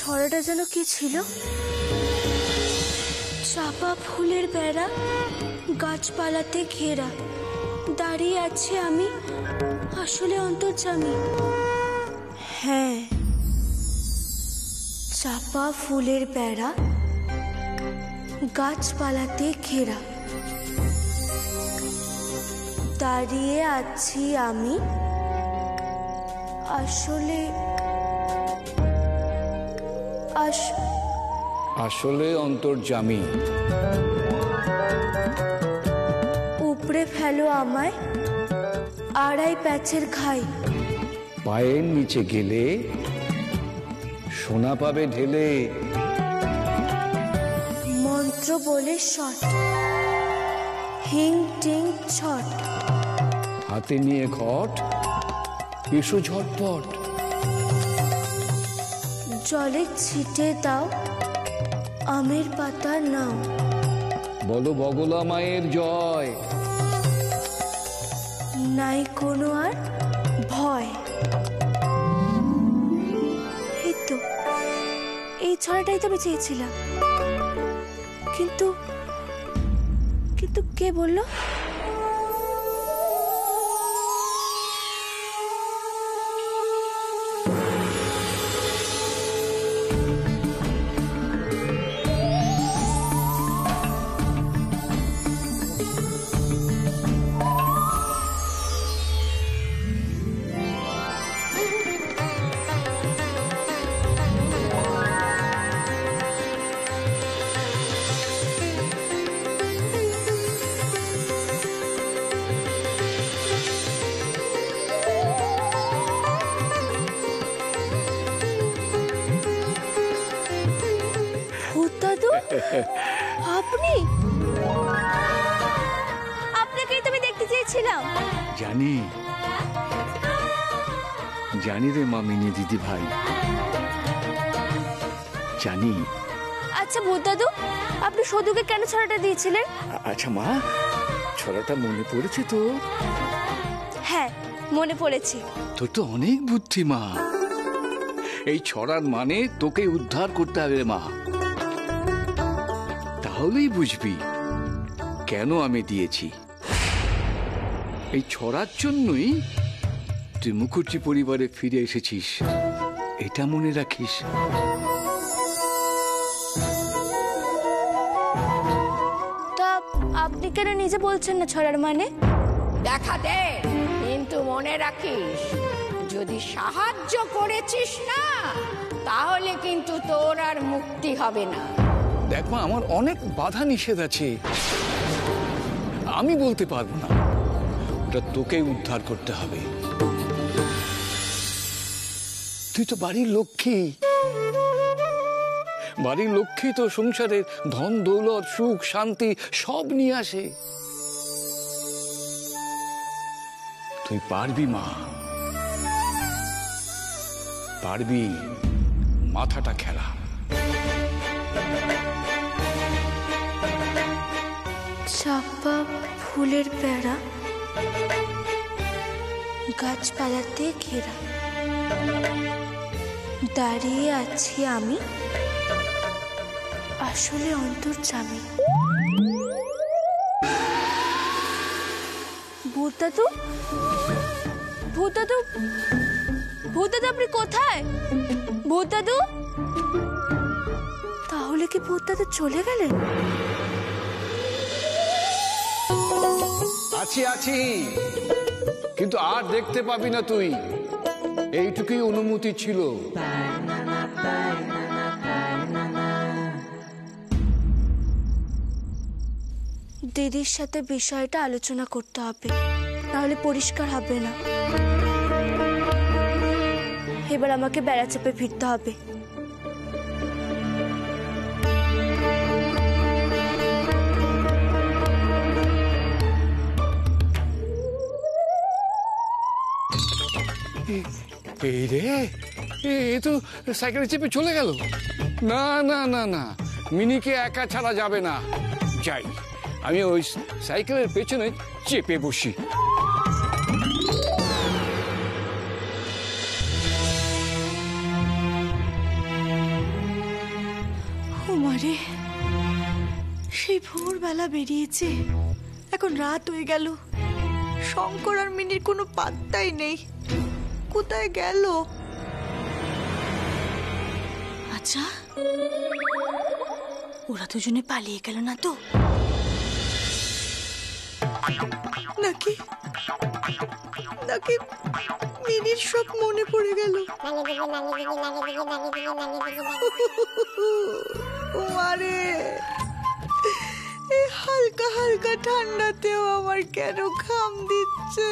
ছড়াটা যেন কি ছিল? চাপা ফুলের বেড়া, গাছপালাতে ঘেরা, দাঁড়িয়ে আছি আমি, আসলে অন্তর্যামী। হ্যাঁ, চাপা ফুলের বেড়া, গাছপালাতে ঘেরা, দাঁড়িয়ে আছি আমি, আসলে আসলে অন্তর্যামী। উপড়ে ফেলো আমায় আড়াই প্যাচের ঘাই, পায়ের নিচে গেলে সোনা পাবে ঢেলে। মন্ত্র বলে শট, হিং টিং ছট, হাতে নিয়ে ঘট, এসো ঝটপট। জলে ছিটে দাও আমের পাতা নাও, বলো বগলা মায়ের জয়। নাই কোনো আর ভয়। এই তো, এই ছড়াটাই তো আমি চেয়েছিলাম। কিন্তু কিন্তু কে বললো? আপনি? আপনাকেই তো আমি দেখতে চেয়েছিলাম। জানি জানি রে মামিনী দিদি ভাই, জানি। আচ্ছা ভূত দাদু, আপনি সদুকে কেন ছড়াটা দিয়েছিলেন? আচ্ছা মা, ছড়াটা মনে পড়েছে তো? হ্যাঁ, মনে পড়েছে। তোর তো অনেক বুদ্ধি মা। এই ছড়ার মানে তোকে উদ্ধার করতে হবে মা, তাহলেই বুঝবি কেন আমি দিয়েছি। এই ছড়ার জন্যই তুই মুখুজ্জি পরিবারে ফিরে এসেছিস, এটা মনে রাখিস। তা আপনি কেন নিজে বলছেন না ছড়ার মানে? দেখা দে, কিন্তু মনে রাখিস, যদি সাহায্য করেছিস না তাহলে কিন্তু তোর আর মুক্তি হবে না। দেখ মা, আমার অনেক বাধা নিষেধ আছে, আমি বলতে পারবো না। ওটা তোকে উদ্ধার করতে হবে। তুই তো বাড়ির লক্ষ্মী, বাড়ির লক্ষ্মী তো সংসারের ধন দৌলত সুখ শান্তি সব নিয়ে আসে। তুই পারবি মা, পারবি। মাথাটা খেলা। চাপা ফুলের বেড়া, গাছপালাতে ঘেরা, দাঁড়িয়ে আছি আমি, আসলে অন্তর্যামী। ভূত দাদু, ভূত দাদু, ভূত দাদু, আপনি কোথায়? ভূত দাদু? তাহলে কি ভূত দাদু চলে গেলেন? আছি আছি, কিন্তু আর দেখতে পাবি না তুই, এইটুকুই অনুমতি ছিল। দিদির সাথে বিষয়টা আলোচনা করতে হবে, নাহলে পরিষ্কার হবে না। এবার আমাকে বেড়া চেপে ফিরতে হবে। এই রে, এ তো সাইকেলে চেপে চলে গেল। না না না না, মিনিকে একা ছাড়া যাবে না। যাই, আমি ওই সাইকেলের পেছনে চেপে বসি। মারে, সেই ভোরবেলা বেরিয়েছে, এখন রাত হয়ে গেল। শঙ্কর আর মিনির কোনো পাত্তাই নেই, কোথায় গেল? আচ্ছা, ওরা দুজনে পালিয়ে গেল না তো? নাকি নাকি মিনির সব মনে পড়ে গেল? ওরে, এই হালকা হালকা ঠান্ডাতেও আমার কেন ঘাম দিচ্ছে?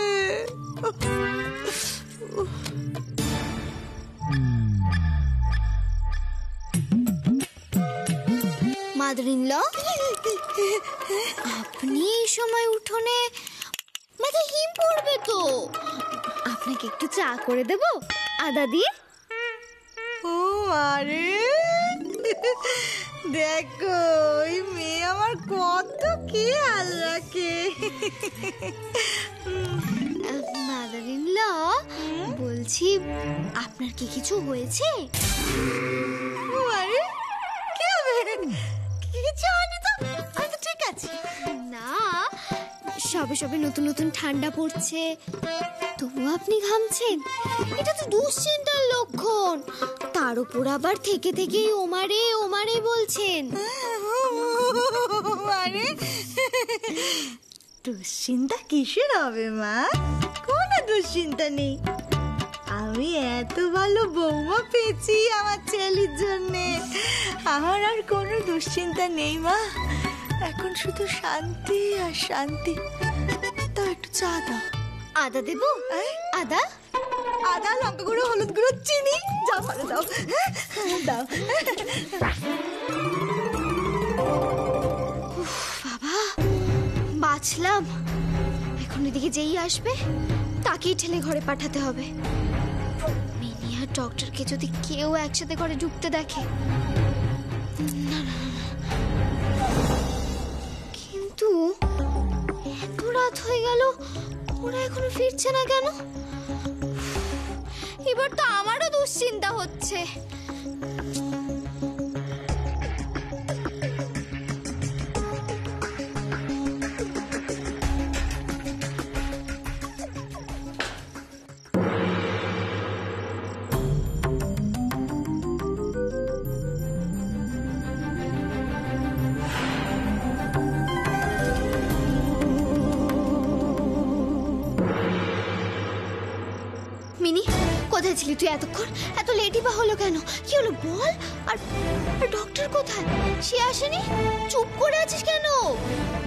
মাদার-ইন-ল, আপনি এই সময় উঠোনে? মাথায় হিম পড়বে তো। আপনাকে একটু চা করে দেব আদা দিয়ে? ও আরে, দেখো ওই মেয়ে আমার কত খেয়াল রাখে। মাদার-ইন-ল, বলছি আপনার কি কিছু হয়েছে? ও আরে, কি হবে? কিছু হয়নি তো, আমি তো ঠিক আছি। না, সবে সবে নতুন নতুন ঠান্ডা পড়ছে, তবু আপনি ঘামছেন, এটা তো দুশ্চিন্তার লক্ষণ। তার উপর আবার থেকে থেকেই ওমারে ওমারে বলছেন। আরে, দুশ্চিন্তা কিসের হবে মা? কোনো দুশ্চিন্তা নেই। আমি এত ভালো বৌমা পেয়েছি আমার ছেলের জন্যে, আমার আর কোনো দুশ্চিন্তা নেই মা। এখন শুধু শান্তি আর শান্তি। তাও একটু চা দাও। আদা দেবো? আদা, আদা, লঙ্কা গুঁড়ো, হলুদ গুঁড়ো, চিনি, যা ভালো দাও দাও। বাবা, বাঁচলাম। এখন এদিকে যেই আসবে তাকেই ঠেলে ঘরে পাঠাতে হবে। মিনি আর ডক্টরকে যদি কেউ একসাথে ঘরে ঢুকতে দেখে। না না না, কিন্তু এত রাত হয়ে গেল, ওরা এখনো ফিরছে না কেন? এবার তো আমারও দুশ্চিন্তা হচ্ছে। মিনি, কোথায় ছিলি তুই এতক্ষণ? এত লেটই বা হলো কেন? কি হলো বল? আর ডক্টর কোথায়? সে আসেনি? চুপ করে আছিস কেন?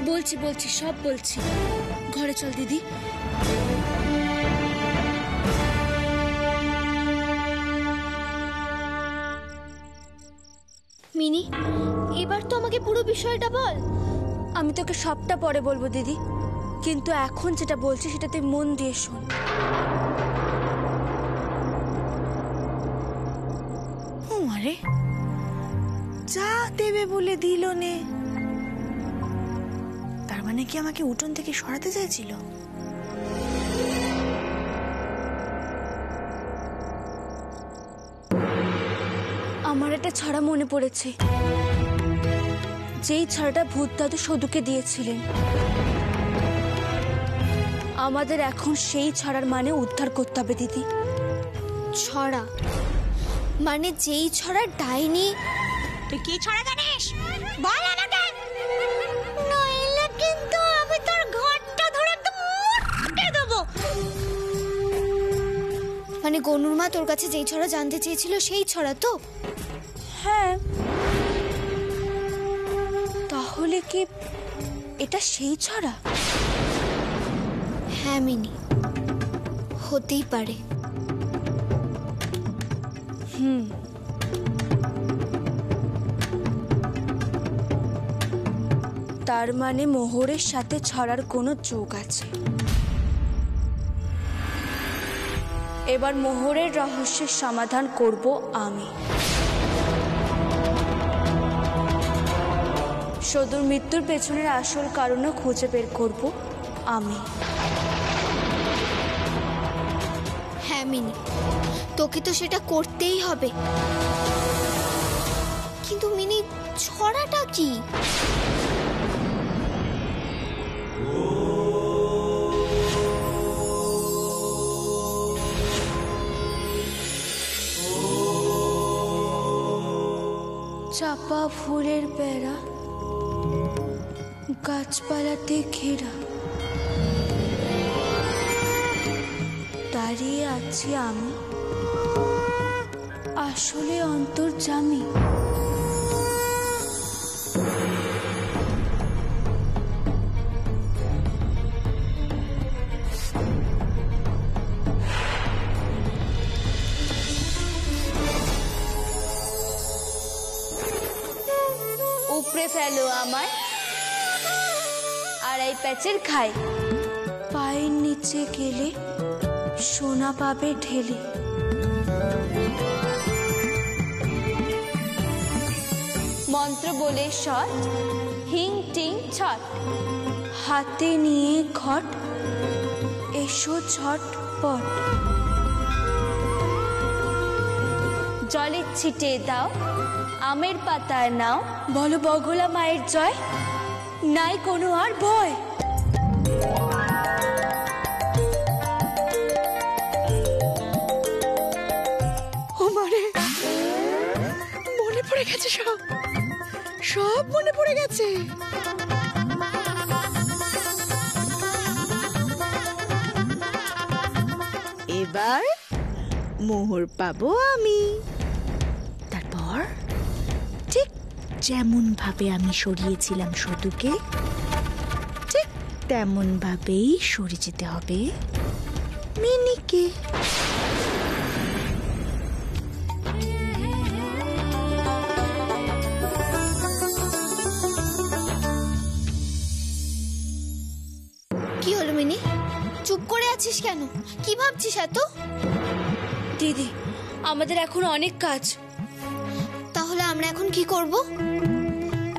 বলছি বলছি, সব বলছি। ঘরে চল দিদি। মিনি, এবার তো আমাকে পুরো বিষয়টা বল। আমি তোকে সবটা পরে বলবো দিদি, কিন্তু এখন যেটা বলছি সেটা তুই মন দিয়ে শোন। আরে, চা দেবে বলে দিল নে, তার মানে কি আমাকে উঠোন থেকে সরাতে চাইছিল? আমার একটা ছড়া মনে পড়েছে, যেই ছড়াটা ভূত দাদু সদুকে দিয়েছিলেন। আমাদের এখন সেই ছড়ার মানে উদ্ধার করতে হবে দিদি। ছড়া মানে যেই ছড়া ডাইনি। তুই কি ছড়া জানিস? বল আমাকে, নইলে কিন্তু আমি তোর ঘরটা ধরে মুটে দেবো। মানে গনুর মা তোর কাছে যেই ছড়া জানতে চেয়েছিল সেই ছড়া তো? হ্যাঁ। তাহলে কি এটা সেই ছড়া? হ্যাঁ মিনি, হতেই পারে। তার মানে মোহরের সাথে ছড়ার কোনো যোগ আছে। এবার মোহরের রহস্যের সমাধান করব আমি। সদুর মৃত্যুর পেছনের আসল কারণও খুঁজে বের করব আমি। হ্যাঁ মিনি, তোকে তো সেটা করতেই হবে। কিন্তু মিনি, ছড়াটা কি? চাপা ফুলের বেড়া, গাছপালাতে ঘেরা, দাঁড়িয়ে আছি আমি, আসলে অন্তর্যামী। উপরে ফেলো আমায়, আর এই প্যাচের খাই। পায়ের নিচে গেলে সোনা পাবে ঢেলে। মন্ত্র বলে শট, হিং টিং ছট, হাতে নিয়ে ঘট, এসো ঝটপট। জলে ছিটে দাও, আমের পাতায় নাও, বলো বগলা মায়ের জয়, নাই কোনো আর ভয়। ও মারে, মনে পড়ে গেছে, সব সব মনে পড়ে গেছে। এবার মোহর পাবো আমি। তারপর ঠিক যেমন ভাবে আমি সরিয়েছিলাম সতুকে, ঠিক তেমন ভাবেই সরে যেতে হবে মিনিকে। কি হলো মিনি? চুপ করে আছিস কেন? কি ভাবছিস এত? দিদি, আমাদের এখন অনেক কাজ। তাহলে আমরা এখন কি করব?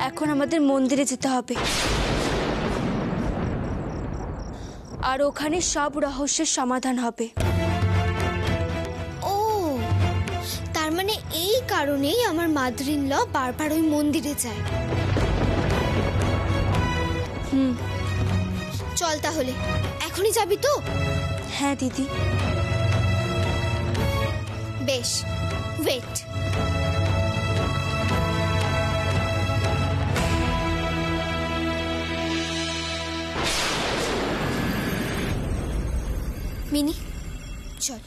এখন আমাদের মন্দিরে যেতে হবে, আর ওখানে সব রহস্যের সমাধান হবে। ও, তার মানে এই কারণেই আমার মাদার-ইন-ল বারবার ওই মন্দিরে যায়। চল তাহলে, এখনই যাবি তো? হ্যাঁ দিদি। বেশ, ওয়েট। মিনি, চল।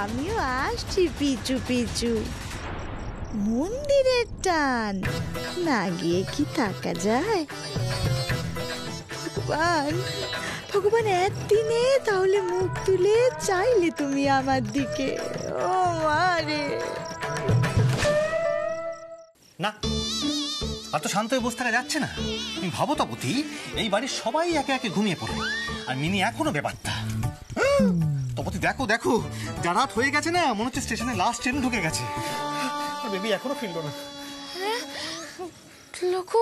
আমিও আসছি পিছু পিছু। মন্দিরের টান না গিয়ে কি থাকা যায়? ভগবান, ভগবান একদিনে তাহলে মুখ তুলে চাইলে তুমি আমার দিকে। ও মারে, না, আর তো শান্ত হয়ে বসে থাকা যাচ্ছে না। তুমি ভাবো তপতি, এই বাড়ির সবাই একে একে ঘুমিয়ে পড়লো, আর মিনি এখনো বেপাত্তা। তপতি দেখো দেখো, যা রাত হয়ে গেছে না, মনে হচ্ছে স্টেশনে লাস্ট ট্রেন ঢুকে গেছে। বেবি এখনো ফিরলো না। লকু,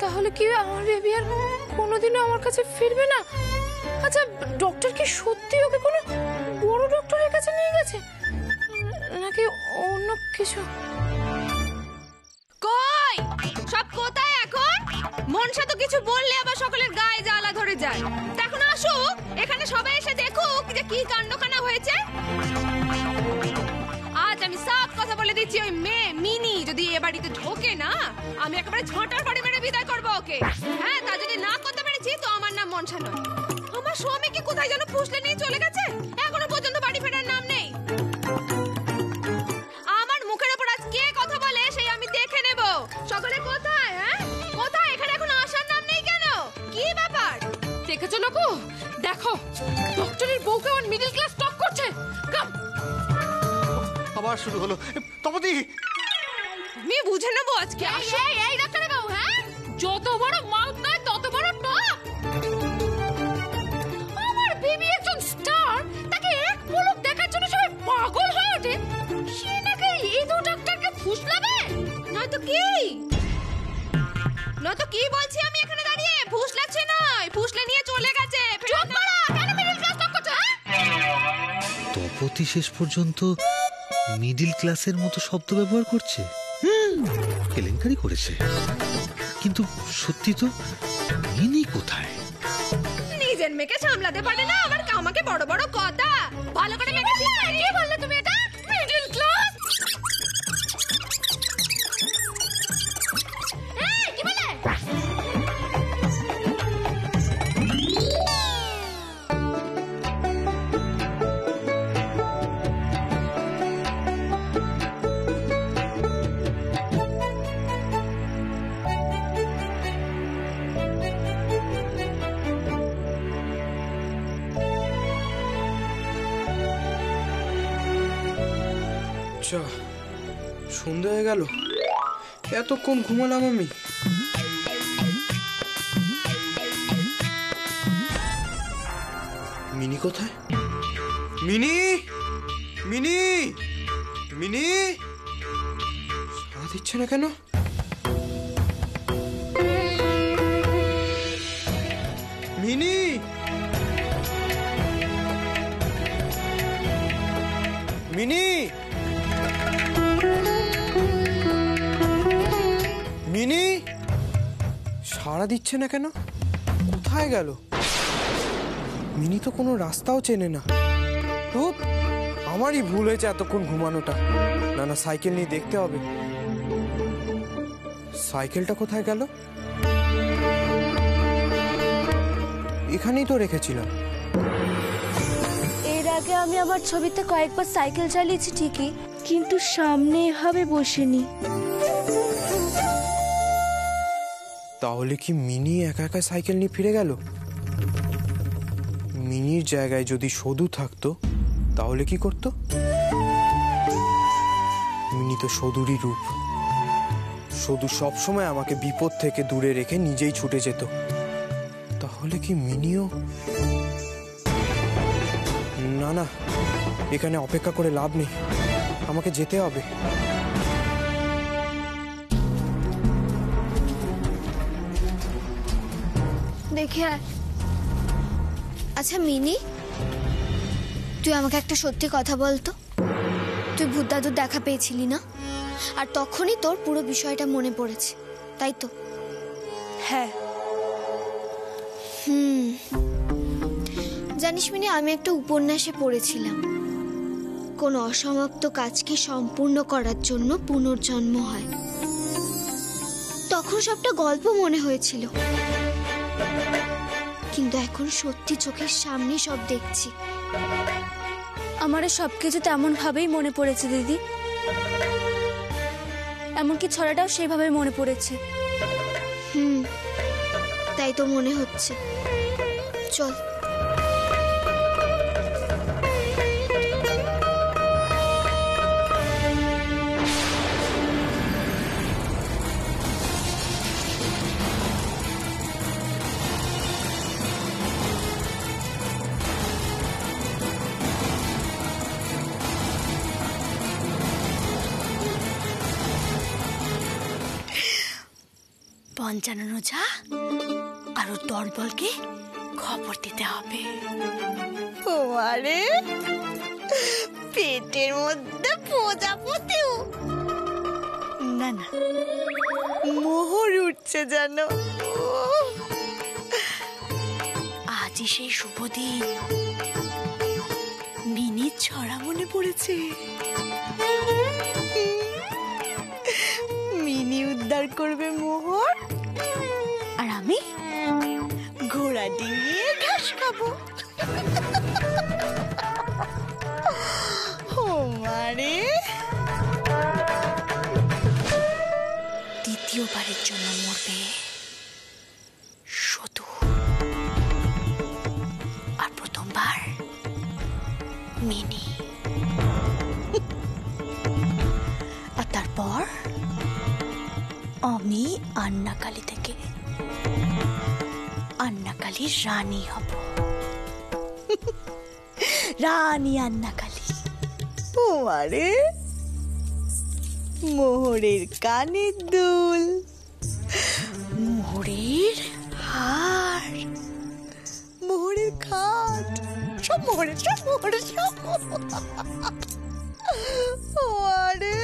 তাহলে কি আমার বেবি আর কোনোদিনও আমার কাছে ফিরবে না? আচ্ছা, ডক্টর কি সত্যি ওকে কোনো বড় ডক্টরের কাছে নিয়ে গেছে, নাকি অন্য কিছু? কই সব কোথায় এখন? মনসা তো কিছু বললে আবার সকলের গায়ে জ্বালা ধরে যায়। এখন আসুক, এখানে সবাই এসে দেখুক যে কি কাণ্ডখানা হয়েছে। আজ আমি সব কথা বলে দিচ্ছি, ওই মেয়ে মিনি যদি এ বাড়িতে ঢোকে না, আমি একেবারে ঝাঁটার বাড়ি মেরে বিদায় করবো ওকে। হ্যাঁ, তা যদি না করতে পেরেছি তো আমার নাম মনসা নয়। আমার স্বামীকে কোথায় যেন ফুসলে নিয়ে চলে গেছে, এখনো পর্যন্ত বাড়ি ফেরার নাম নেই। আমার মুখের উপর আজ কে কথা বলে সেই আমি দেখে নেব। সকলে কোথায়? হ্যাঁ, কোথায়? এখানে এখন আসার নাম নেই কেন? কি ব্যাপার? দেখেছো লোকু, দেখো ডক্টরের বউকে আমার মিডল ক্লাস টক করছে। কাম, আবার শুরু হলো। তপতি, আমি বুঝে নেবো আজকে। এই ডাক্তারের বউ, হ্যাঁ, যত বড় মাউথ নয় তত বড় টক। আমার বেবি একজন স্টার, তাকে এক পলক দেখার জন্য সবাই পাগল হয়ে ওঠে। সে নাকি এই দু ডাক্তারকে ফুসলাবে, নয়তো কি? নয়তো কি বলছি আমি এখানে দাঁড়িয়ে? নিয়ে ফুসলাচ্ছে নয়, ফুসলে নিয়ে চলে গেছে। চুপ করো, কেন মিডল ক্লাস টক করছো? তপতি শেষ পর্যন্ত মিডিল ক্লাসের মতো শব্দ ব্যবহার করছে। কেলেঙ্কারি করেছে, কিন্তু সত্যি তো মিনি কোথায়? নিজের মেয়েকে সামলাতে পারে না, আবার আমাকে বড় বড় কথা। ভালো করে মেয়েকে শিখিয়ে কি বললে তুমি? এটা মিডল ক্লাস? এই কি বলে? সন্ধ্যা হয়ে গেল, এতক্ষণ ঘুমালাম আমি। মিনি কোথায়? মিনি, মিনি, মিনি সাড়া দিচ্ছে না কেন? মিনি, মিনি, মিনি সাড়া দিচ্ছে না কেন? কোথায় গেল? মিনি তো কোনো রাস্তাও চেনে না। ধুপ, আমারই ভুল হয়েছে এতক্ষণ ঘুমানোটা। না না, সাইকেল নিয়ে দেখতে হবে। সাইকেলটা কোথায় গেল? এখানেই তো রেখেছিলাম। এর আগে আমি আমার ছবিতে কয়েকবার সাইকেল চালিয়েছি ঠিকই, কিন্তু সামনে এভাবে বসিনি। তাহলে কি মিনি একা একা সাইকেল নিয়ে ফিরে গেল? মিনির জায়গায় যদি সদু থাকতো তাহলে কি করতো? মিনি তো সদুরই রূপ। সদু সবসময় আমাকে বিপদ থেকে দূরে রেখে নিজেই ছুটে যেত। তাহলে কি মিনিও? না না, এখানে অপেক্ষা করে লাভ নেই, আমাকে যেতে হবে। দেখে আয়। আচ্ছা মিনি, তুই আমাকে একটা সত্যি কথা বলতো। তুই ভূত দাদুর দেখা পেয়েছিলি না? আর তখনই তোর পুরো বিষয়টা মনে পড়েছে, তাই তো? হ্যাঁ। জানিস মিনি, আমি একটা উপন্যাসে পড়েছিলাম, কোন অসমাপ্ত কাজকে সম্পূর্ণ করার জন্য পুনর্জন্ম হয়। তখন সবটা গল্প মনে হয়েছিল, কিন্তু এখন সত্যি চোখের সামনে সব দেখছি। আমারও সবকিছু তেমন ভাবেই মনে পড়েছে দিদি, এমনকি ছড়াটাও সেইভাবে মনে পড়েছে। তাই তো মনে হচ্ছে। চল। পঞ্চানন যা আর ওর দলবলকে খবর দিতে হবে। আরে পেটের মধ্যে প্রজাপতিও না, না মোহর উঠছে জানো। আজই সেই শুভ দিন। মিনির ছড়া মনে পড়েছে। মিনি উদ্ধার করবে মোহর, আর আমি ঘোড়া ডিঙিয়ে ঘাস খাবো। ও মারে, দ্বিতীয়বারের জন্য মরবে শুধু, আর প্রথমবার মিনি। আর তারপর আমি আন্নাকালী থেকে আন্নাকালীর রানী হব। রানী আন্নাকালী। ও মারে, মোহরের কানের দুল, মোহরের বাড়ির খাট সব মোহরে সব মোহরে সব আরে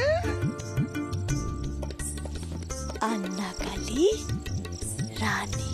আন্না কালী রানী